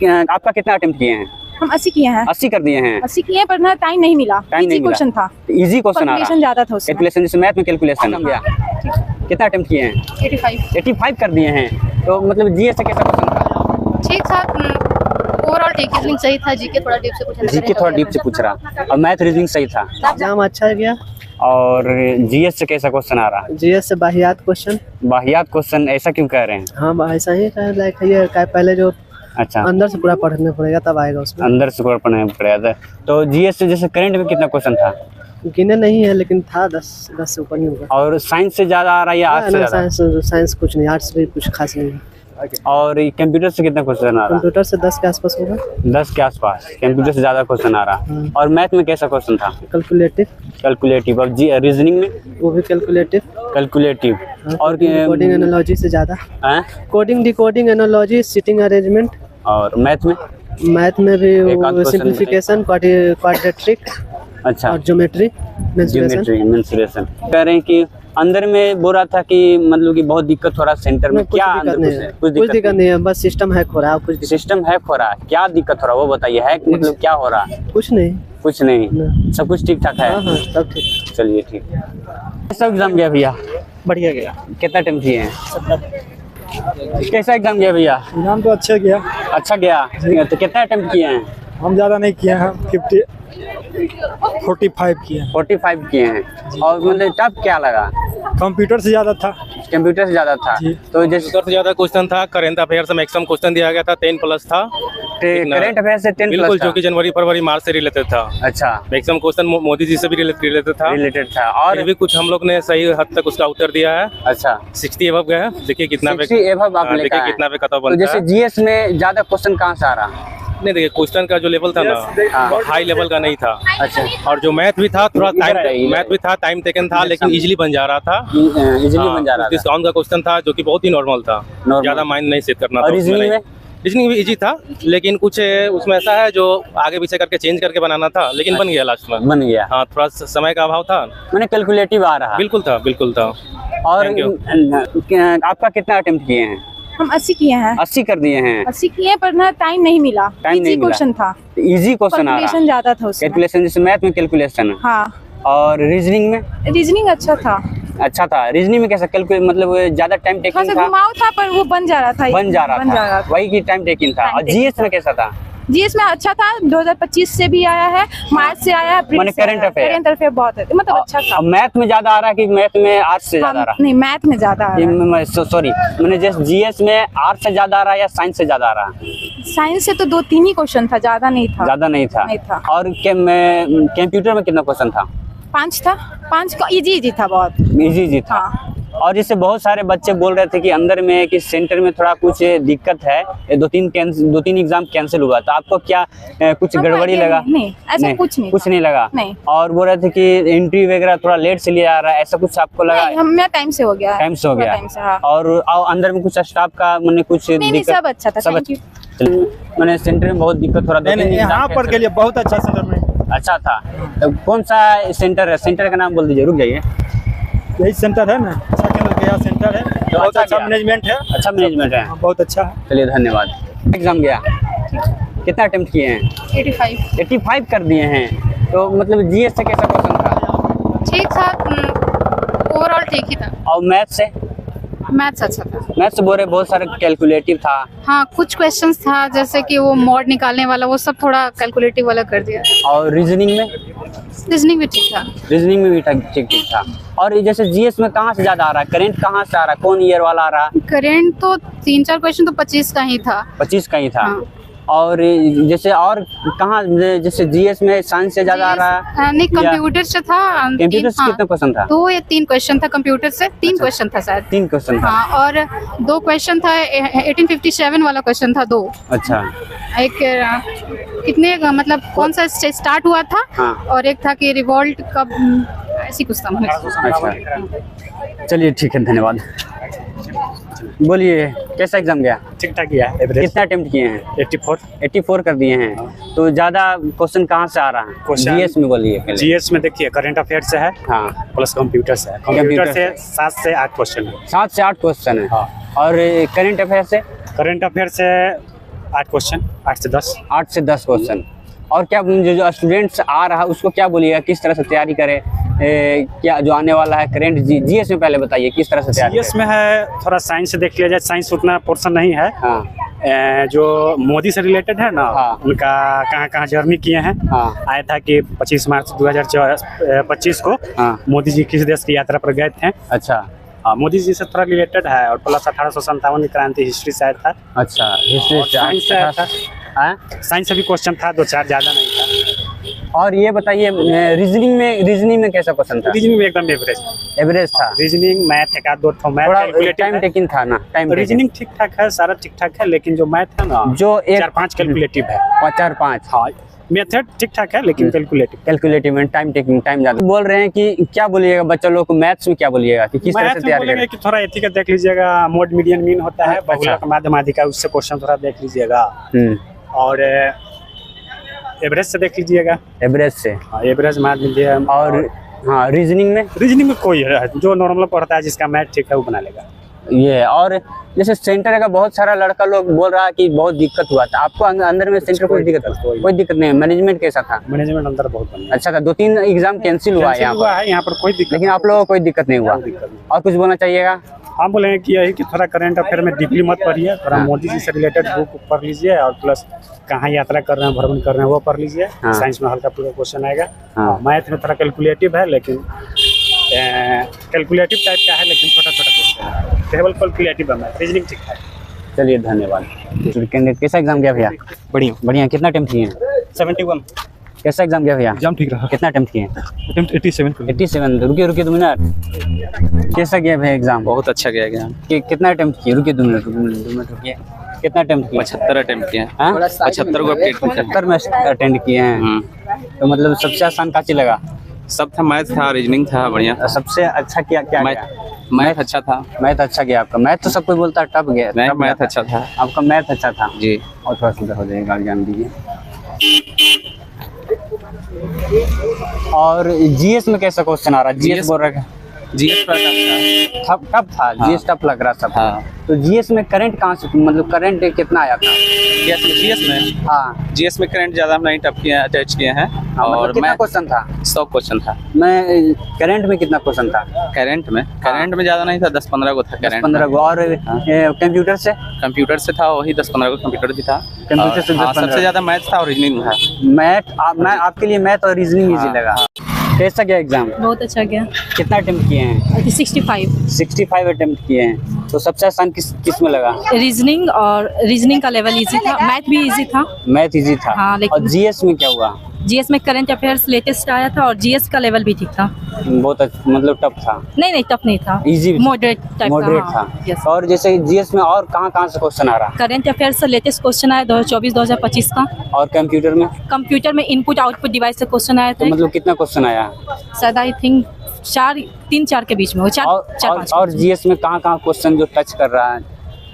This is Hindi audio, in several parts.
आपका कितना अटेम्प्ट किए हैं? हम 80 किए हैं। 80 कर दिए हैं। 80 किए पर ना टाइम नहीं मिला। इजी क्वेश्चन था। इजी क्वेश्चन आ रहा कैलकुलेशन ज्यादा था उसमें। कैलकुलेशन जैसे मैथ में कैलकुलेशन हो गया। कितना अटेम्प्ट किए हैं? 85 कर दिए हैं। तो मतलब जीएस से कैसा क्वेश्चन था? ठीक था, ओवरऑल रीजनिंग सही था, जीके थोड़ा डीप से पूछ रहा, जीके थोड़ा डीप से पूछ रहा और मैथ रीजनिंग सही था। एग्जाम अच्छा गया। और जीएस से कैसा क्वेश्चन आ रहा? जीएस से बाहियात क्वेश्चन। बाहियात क्वेश्चन ऐसा क्यों कह रहे हैं? हाँ ऐसा ही कह लाइक ये पहले जो अच्छा अंदर से पूरा पढ़ना पड़ेगा तब आएगा उसमें। अंदर से पूरा पढ़ना पड़ेगा। तो जीएस से जैसे करंट में कितना क्वेश्चन था? गिने नहीं है लेकिन था 10 से ऊपर ही होगा। और साइंस से ज्यादा आ रहा है या आर्ट्स से ज्यादा? साइंस कुछ नहीं, आर्ट्स भी कुछ खास नहीं है। और कंप्यूटर से कितना क्वेश्चन आ रहा? कंप्यूटर से 10 के आसपास होगा। 10 के आसपास कंप्यूटर से ज्यादा क्वेश्चन आ रहा। और मैथ में कैसा क्वेश्चन था? कैलकुलेटिव। और रीजनिंग में वो भी कैलकुलेटिव। और कोडिंग एनालॉजी से ज्यादा coding decoding analogy sitting arrangement. और मैथ में भी सिंप्लीफिकेशन क्वाड्रेटिक अच्छा और ज्योमेट्री मेंसुरेशन। कह रहे हैं कि अंदर में बोल रहा था कि मतलब कि बहुत दिक्कत हो रहा है सेंटर में। क्या कुछ दिक्कत नहीं है, बस सिस्टम हैक हो रहा है। कुछ सिस्टम हैक हो रहा है, क्या दिक्कत हो रहा है वो बताइए। हैक मतलब क्या हो रहा है? कुछ नहीं, सब कुछ ठीक ठाक है। हाँ सब ठीक। चलिए ठीक। कैसा एग्जाम गया भैया? बढ़िया गया। कितना टाइम किए हैं? कैसा एग्जाम गया भैया? एग्जाम तो अच्छा गया। अच्छा गया। तो कितना अटेम्प्ट किए हैं? हम ज़्यादा नहीं किए हैं, 45 किए हैं। 45 किए हैं। और मतलब टफ क्या लगा? कंप्यूटर से ज़्यादा था। कंप्यूटर से ज़्यादा था। तो जैसे से ज़्यादा क्वेश्चन था। करंट अफेयर से मैक्सिमम क्वेश्चन दिया गया था, 10 प्लस था। करंट अफेयर से 10 बिल्कुल, प्लस जो कि जनवरी फरवरी मार्च से रिलेटेड था। अच्छा, मैक्सिमम क्वेश्चन मोदी जी से भी रिलेटेड था। और भी कुछ हम लोग ने सही हद तक उसका उत्तर दिया है। अच्छा, 60 एबव गया है। देखिए कितना पे 60 एबव आप लेके देखिए कितना पे कट ऑफ तो बनता जैसे है। जीएस में ज्यादा क्वेश्चन कहाँ से आ रहा? नहीं देखिए, क्वेश्चन का जो लेवल था ना वो हाई लेवल का नहीं था। अच्छा, और जो मैथ भी था थोड़ा टाइम टेकन था, लेकिन इजीली बन जा रहा था। इजीली बन जा रहा था। डिस्काउंट का क्वेश्चन था जो कि बहुत ही नॉर्मल था, ज्यादा माइंड नहीं सेट करना था। रीजनिंग भी इजी था, लेकिन कुछ उसमें ऐसा है जो आगे पीछे करके चेंज करके बनाना था, लेकिन बन गया लास्ट में। बन गया। हाँ, थोड़ा समय का अभाव था। मैंने कैलकुलेटिव आ रहा। बिल्कुल था। और आपका कितना अटेम्प्ट किए हैं? हम 80 किए हैं। 80 कर दिए हैं। 80 किए पर ना टाइम नहीं मिला। इजी क्वेश्चन था। इजी क्वेश्चन आ रहा। कैलकुलेशन ज्यादा था उसमें। कैलकुलेशन जैसे मैथ में कैलकुलेशन। हाँ। और रीजनिंग में? रीजनिंग अच्छा था। रीजनिंग में कैसा कैलकुलेट मतलब ज्यादा टाइम टेकिंग था? घुमाव था पर वो बन जा रहा था। वही की टाइम टेकिंग था। और जीएस में कैसा था? जीएस में अच्छा था। 2025 से भी आया है, मार्च से आया है। मैंने करंट अफेयर बहुत है, मतलब अच्छा था। मैथ में ज्यादा आ रहा है कि मैथ में आर्ट्स से ज्यादा आ रहा है? नहीं, मैथ में ज्यादा आ रहा है। सॉरी, मैंने जैसे जीएस में आर्ट्स से ज्यादा आ रहा है या साइंस से ज्यादा आ रहा है? साइंस से तो 2-3 ही क्वेश्चन था, ज्यादा नहीं था। और कंप्यूटर में कितना क्वेश्चन था? 5 था। 5 का इजी था, बहुत इजी था। और जिससे बहुत सारे बच्चे बोल रहे थे कि अंदर में कि सेंटर में थोड़ा कुछ दिक्कत है, 2-3 एग्जाम कैंसिल हुआ। तो आपको क्या कुछ गड़बड़ी लगा? नहीं, ऐसा कुछ नहीं लगा। नहीं। और बोल रहे थे कि एंट्री वगैरह थोड़ा लेट से लिया आ रहा है, ऐसा कुछ आपको लगा? हमें टाइम से हो गया। हाँ। और अंदर में कुछ स्टाफ का मैंने कुछ दिक्कत? सब अच्छा था। मैंने सेंटर में बहुत दिक्कत हो रहा था। यहाँ पर के लिए बहुत अच्छा सेंटर में अच्छा था। तो कौन सा सेंटर है? सेंटर का नाम बोल दीजिए। रुक जाइए, यही सेंटर है ना। सेंटर है, बहुत अच्छा मैनेजमेंट है। अच्छा मैनेजमेंट है, बहुत अच्छा है। चलिए धन्यवाद। एग्जाम गया, कितना अटेम्प्ट किए हैं? 85 कर दिए हैं। तो मतलब जीएस से कैसा क्वेश्चन था? ठीक था, ओवरऑल ठीक ही था। और मैथ से? मैथ्स अच्छा था। मैथ से बोल रहे बहुत सारे कैलकुलेटिव था। हाँ, कुछ क्वेश्चंस था जैसे कि वो मॉड निकालने वाला, वो सब थोड़ा कैलकुलेटिव वाला कर दिया। और रीजनिंग में? रीजनिंग भी ठीक था। रीजनिंग में भी ठीक था। और जैसे जीएस में कहाँ से ज्यादा आ रहा है? करंट कहाँ से आ रहा है? कौन ईयर वाला आ रहा है? करंट तो 3-4 क्वेश्चन तो 25 का ही था। 25 का ही था। हाँ। और जैसे और कहाँ, जैसे जीएस में साइंस से ज्यादा आ रहा है? नहीं, कंप्यूटर से था। कंप्यूटर से कितना क्वेश्चन था? 2 या 3 क्वेश्चन था कंप्यूटर से। 3 क्वेश्चन था शायद। 3 क्वेश्चन था। हाँ, और 2 क्वेश्चन था। 1857 वाला क्वेश्चन था 2। अच्छा। एक कितने मतलब कौन सा स्टार्ट हुआ था? हाँ। और एक था कि रिवॉल्ट कब, ऐसी कुछ था। अच्छा, चलिए ठीक है, धन्यवाद। बोलिए, कैसा एग्जाम गया? ठीक ठाक गया। कितना अटेम्प्ट किए हैं? 84 कर दिए हैं। तो ज्यादा क्वेश्चन कहाँ से आ रहा है? जीएस में बोलिए। जीएस में देखिए, करंट अफेयर से है। हाँ। प्लस कंप्यूटर से है। कंप्यूटर से 7 से 8 क्वेश्चन है। 7 से 8 क्वेश्चन है। हाँ। और करंट अफेयर से? करंट अफेयर से 8 क्वेश्चन, 8 से 10। 8 से 10 क्वेश्चन। और क्या जो स्टूडेंट्स आ रहा उसको क्या बोलिएगा, किस तरह से तैयारी करे, क्या जो आने वाला है करंट जीएस में पहले बताइए किस तरह से तैयारी जीएस में है थोड़ा साइंस से देख लिया जाए, साइंस उतना पोर्शन नहीं है। हाँ। जो मोदी से रिलेटेड है ना, हाँ। उनका कहाँ कहाँ जर्नी किए हैं। हाँ। आया था कि 25 मार्च 2025 को हाँ। मोदी जी किस देश की यात्रा पर गए थे। अच्छा। मोदी जी से थोड़ा रिलेटेड है, और प्लस 1857 की क्रांति हिस्ट्री से आया था। अच्छा, हिस्ट्री साइंस से आया था। साइंस से भी क्वेश्चन था 2-4, ज़्यादा नहीं था। और ये बताइए रीजनिंग में कैसा क्वेश्चन था? रीजनिंग में एकदम एवरेज था। रीजनिंग मैथ एक आध दो ठो मैथ थोड़ा टाइम टेकिंग था ना? टाइम रीजनिंग ठीक ठाक है, सारा ठीक ठाक है, लेकिन जो मैथ है ना, जो 4-5 कैलकुलेटिव है। 4-5। हाँ, मेथड ठीक ठाक है, लेकिन कैलकुलेटिव में टाइम टेकिंग, टाइम ज़्यादा। बोल रहे हैं कि क्या बोलिएगा बच्चों लोग को मैथ्स में, क्या बोलिएगा कि किस तरह से तैयारी करें? कि थोड़ा एथी का देख लीजिएगा, मोड मीडियन मीन होता है, बहुलक माध्यमाधिका, उससे क्वेश्चन थोड़ा देख लीजिएगा। और एवरेज से देख लीजिएगा। एवरेज से? हाँ, एवरेज माध्यम। और हाँ, रीजनिंग में कोई है जो नॉर्मल पढ़ता है, जिसका मैथ ठीक है वो बना लेगा ये। और जैसे सेंटर का बहुत सारा लड़का लोग बोल रहा है कि बहुत दिक्कत हुआ था, आपको अंदर में सेंटर कोई दिक्कत नहीं? मैनेजमेंट कैसा था? मैनेजमेंट अंदर बहुत बढ़िया, अच्छा था। 2-3 एग्जाम कैंसिल हुआ है यहाँ पर कोई दिक्कत, लेकिन आप लोगों को कोई दिक्कत नहीं हुआ। और कुछ बोलना चाहिएगा? हम बोलेंगे कि यही कि थोड़ा करंट अफेयर में डीपली मत पढ़िए, थोड़ा मोदी जी से रिलेटेड बुक पढ़ लीजिए, और प्लस कहाँ यात्रा कर रहे हैं, भ्रमण कर रहे हैं, वो पढ़ लीजिए। साइंस में हल्का पूरा क्वेश्चन आएगा। मैथ में थोड़ा कैलकुलेटिव है, लेकिन कैलकुलेटिव टाइप का है, लेकिन छोटा क्वेश्चन है, केवल कैलकुलेटिव है। रीजनिंग ठीक है। चलिए, धन्यवाद। कैसा एग्जाम गया भैया? बढ़िया। कितना अटेम्प्ट किए? 71। कैसा एग्जाम गया भैया? एग्जाम ठीक रहा। कितना अटेम्प्ट किए? 87। रुकिए 2 मिनट। कैसा गया भैया एग्जाम? बहुत अच्छा गया एग्जाम। कितना अटेम्प्ट किए? रुकिए 2 मिनट रुकिए। कितना अटेम्प्ट किए? 75 अटेम्प्ट किए। 75 को 75 में अटेंड किए हैं। तो मतलब सबसे आसान का चीज लगा? सब था, मैथ था, रीजनिंग था, बढ़िया। सबसे अच्छा क्या मैथ अच्छा था। मैथ अच्छा गया आपका? मैथ तो सब कोई बोलता है टफ गया। नहीं, मैथ अच्छा था। आपका मैथ अच्छा था जी। और थोड़ा सुधर हो जाएगा, ज्ञान दीजिए। और जीएस में कैसा क्वेश्चन आ रहा है? जीएस बोल रहा है जीएस टफ था। जीएस टफ लग रहा था। तो जीएस में करंट कहाँ से, मतलब करंट कितना आया था जीएस में? हाँ, जीएस में करंट ज्यादा हम नहीं अटैच किए हैं। और मतलब कितना क्वेश्चन था? 100 क्वेश्चन था। मैं करंट में कितना क्वेश्चन था? करंट में ज्यादा नहीं था, 10-15 को था करंट। 15 को। और कंप्यूटर से था वही 10-15 को कंप्यूटर भी था। कंप्यूटर से 10-15। सबसे ज्यादा मैथ था और रीजनिंग था। मैं आपके लिए मैथ और रीजनिंग इजी लगा। कैसा गया एग्जाम? बहुत अच्छा गया। कितना अटेम्प्ट किए हैं? 65 अटेम्प्ट किए हैं। तो सबसे आसान किस में लगा? रीजनिंग का लेवल इजी था, मैथ भी इजी था। मैथ इजी था। हाँ, और जीएस में क्या हुआ? जीएस में करंट अफेयर्स लेटेस्ट आया था, और जीएस का लेवल भी ठीक था। बहुत मतलब टफ था? नहीं, टफ नहीं था, इजी, मॉडरेट था। यस। और जैसे जीएस में और कहाँ से क्वेश्चन आ रहा? करंट अफेयर्स से लेटेस्ट क्वेश्चन आया 2024-2025 का। और कंप्यूटर में इनपुट आउटपुट डिवाइस से क्वेश्चन आया था। तो मतलब कितना क्वेश्चन आया? शायद आई थिंक 3-4 के बीच में, 4-5। और जीएस में कहाँ क्वेश्चन जो टच कर रहा है?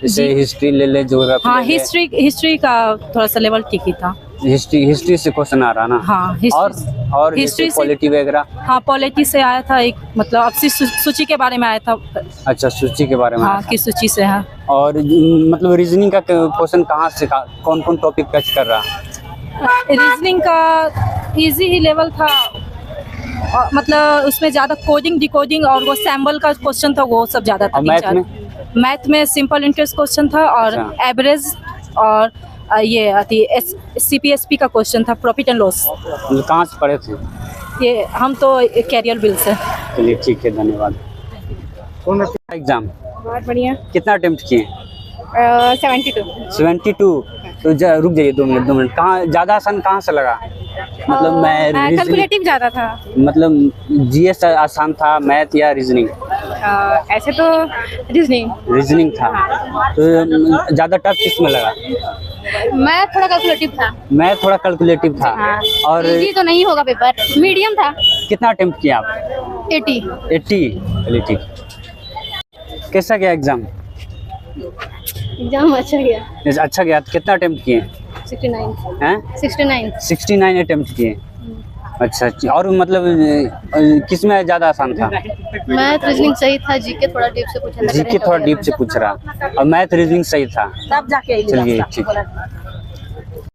जैसे हिस्ट्री ले ज्योग्राफी। हाँ, हिस्ट्री का थोड़ा सा लेवल ठीक ही था। हिस्ट्री से क्वेश्चन आ रहा ना? हाँ, और हिस्ट्री पॉलिटी वगैरह। हाँ, पॉलिटी से आया था एक, मतलब आपसी सूची के बारे में आया था। अच्छा, सूची के बारे में। हाँ, किस सूची से है। और मतलब रीजनिंग का क्वेश्चन कहाँ से, कौन टॉपिक टच कर रहा? रीजनिंग का इजी ही लेवल था, मतलब उसमें ज्यादा कोडिंग डिकोडिंग और वो सैम्बल का क्वेश्चन था, वो सब ज्यादा था। मैथ में सिंपल इंटरेस्ट क्वेश्चन था, और एवरेज, और ये CPSP का क्वेश्चन था, प्रॉफिट एंड लॉस। कहाँ से पढ़े थे? ये हम तो कैरियर बिल से। चलिए, ठीक है, धन्यवाद। एग्जाम बहुत बढ़िया। कितना अटेम्प्ट किए? 72। तो रुक जाइए 2 मिनट। कहाँ ज़्यादा आसान कहाँ से लगा? मतलब मैं कैलकुलेटिव ज़्यादा था। मतलब जीएस आसान था, मैथ या रीजनिंग? ऐसे तो रीजनिंग था। तो ज़्यादा टफ किस में लगा? मैं थोड़ा कैलकुलेटिव था। और इजी तो नहीं होगा पेपर, मीडियम था। कितना अटेम्प्ट किया आप? 80। चलिए, ठीक। कैसा गया एग्जाम? अच्छा गया। कितना अटेम्प्ट किए? 69 अटेम्प्ट किए। अच्छा, और मतलब किस में ज़्यादा आसान था? मैथ रीजनिंग सही था, जीके थोड़ा डीप से पूछ रहा। और मैथ रीजनिंग सही था। चलिए, ठीक।